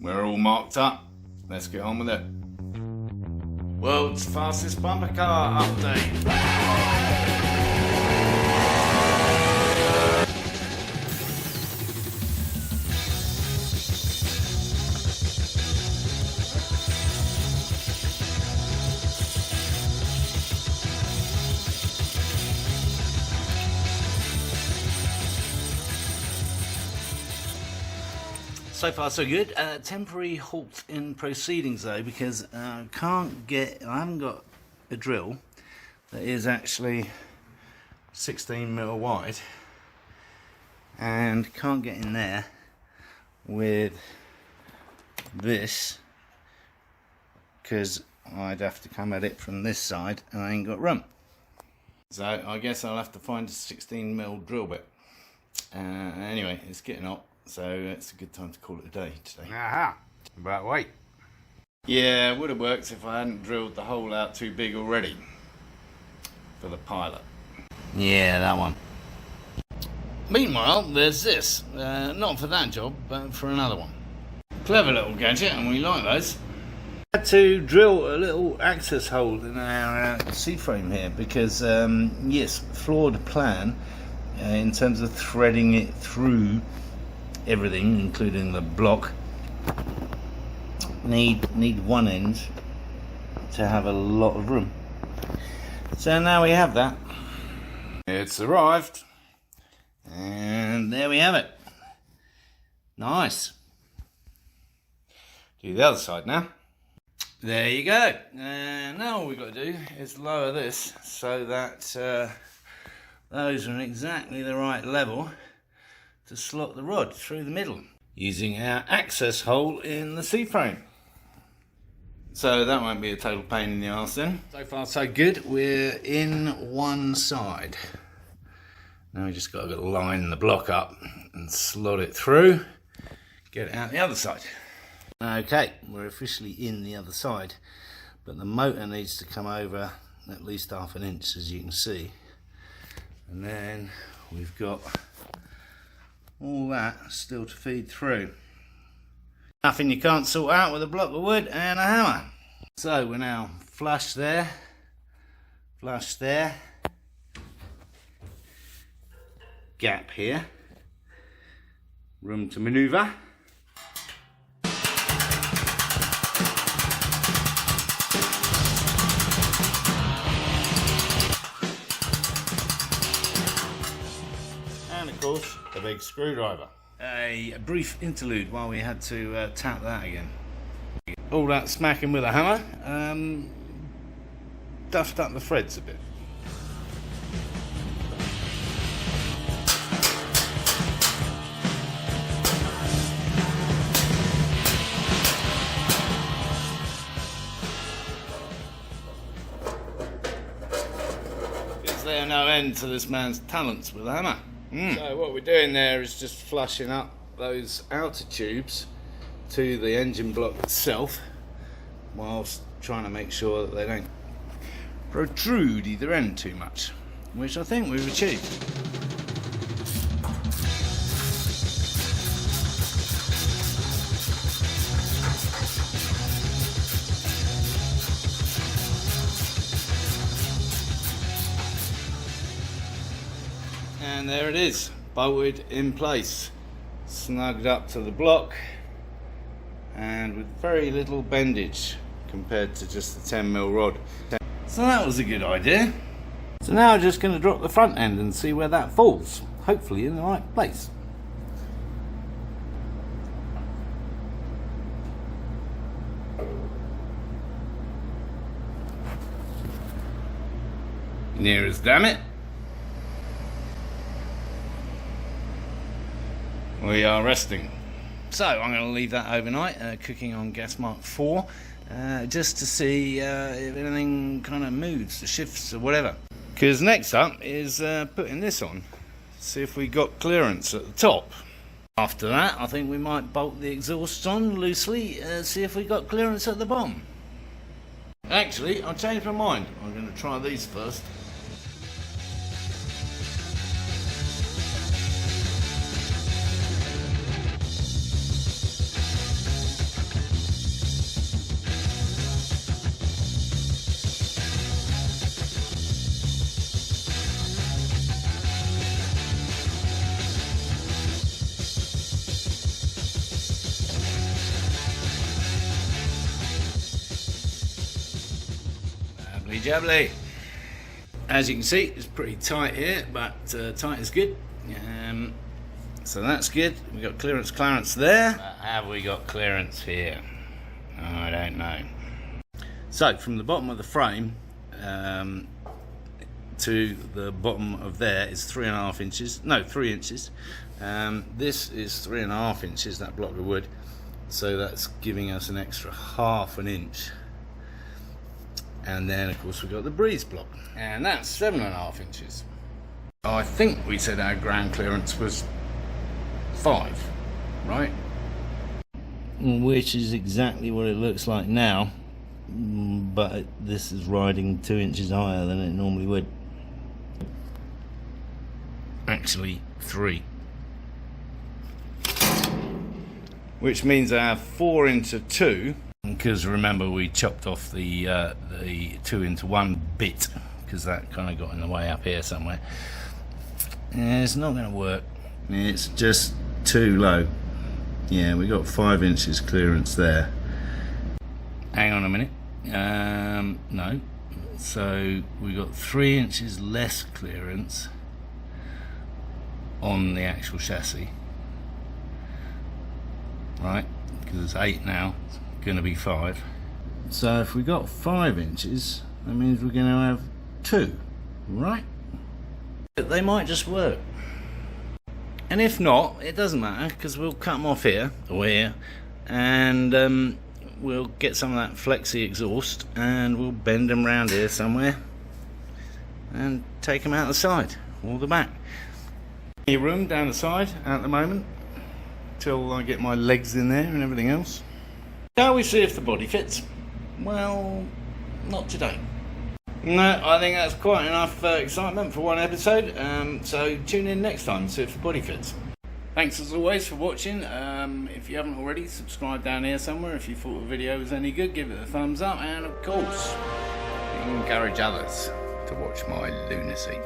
We're all marked up. Let's get on with it. World's fastest bumper car update. So far so good. Temporary halt in proceedings though, because I haven't got a drill that is actually 16mm wide and can't get in there with this because I'd have to come at it from this side and I ain't got room. So I guess I'll have to find a 16mm drill bit. Anyway, it's getting hot. So it's a good time to call it a day today. Aha! But wait. Yeah, it would have worked if I hadn't drilled the hole out too big already for the pilot. Yeah, that one. Meanwhile, there's this. Not for that job, but for another one. Clever little gadget, and we like those. I had to drill a little access hole in our C-frame here because, yes, flawed plan in terms of threading it through everything, including the block. Need one end to have a lot of room. So now we have that. It's arrived, and there we have it. Nice. Do the other side now. There you go. Now all we've got to do is lower this so that those are in exactly the right level to slot the rod through the middle using our access hole in the C-frame. So that won't be a total pain in the arse then. So far so good. We're in one side. Now we just got to line the block up and slot it through, get it out the other side. Okay, we're officially in the other side, but the motor needs to come over at least ½ an inch, as you can see. And then we've got all that still to feed through. Nothing you can't sort out with a block of wood and a hammer. So we're now flush there, gap here, room to manoeuvre. And of course, a big screwdriver. A brief interlude while we had to tap that again. All that smacking with a hammer duffed up the threads a bit. Is there no end to this man's talents with a hammer? So what we're doing there is just flushing up those outer tubes to the engine block itself, whilst trying to make sure that they don't protrude either end too much, which I think we've achieved. And there it is, bolted in place, snugged up to the block, and with very little bendage compared to just the 10mm rod. So that was a good idea. So now I'm just going to drop the front end and see where that falls, hopefully in the right place. Near as damn it. We are resting. So I'm going to leave that overnight, cooking on gas mark 4, just to see if anything kind of moves, shifts or whatever. Because next up is putting this on, see if we got clearance at the top. After that, I think we might bolt the exhaust on loosely, see if we got clearance at the bottom. Actually, I'll change my mind. I'm going to try these first. jubbly. As you can see, it's pretty tight here, but tight is good. So that's good. We got clearance there. Have we got clearance here? I don't know. So from the bottom of the frame to the bottom of there is 3.5 inches. No, 3 inches. This is 3.5 inches, that block of wood. So that's giving us an extra 1/2 inch. And then of course we've got the breeze block, and that's 7.5 inches. I think we said our ground clearance was 5, right? Which is exactly what it looks like now, but this is riding 2 inches higher than it normally would. Actually 3. Which means our 4 into 2, because remember we chopped off the 2 into 1 bit, because that kind of got in the way up here somewhere. It's not going to work. It's just too low. Yeah, we got 5 inches clearance there. Hang on a minute. No. So we got 3 inches less clearance on the actual chassis. Right, because it's 8 now, it's going to be 5. So if we got 5 inches, that means we're going to have 2, right? But they might just work. And if not, it doesn't matter, because we'll cut them off here, or here, and we'll get some of that flexi exhaust, and we'll bend them round here somewhere, and take them out the side, or the back. Any room down the side at the moment, till I get my legs in there and everything else. Shall we see if the body fits? Well, not today. No, I think that's quite enough excitement for one episode, so tune in next time to see if the body fits. Thanks as always for watching. If you haven't already, subscribe down here somewhere. If you thought the video was any good, give it a thumbs up, and of course, encourage others to watch my lunacy.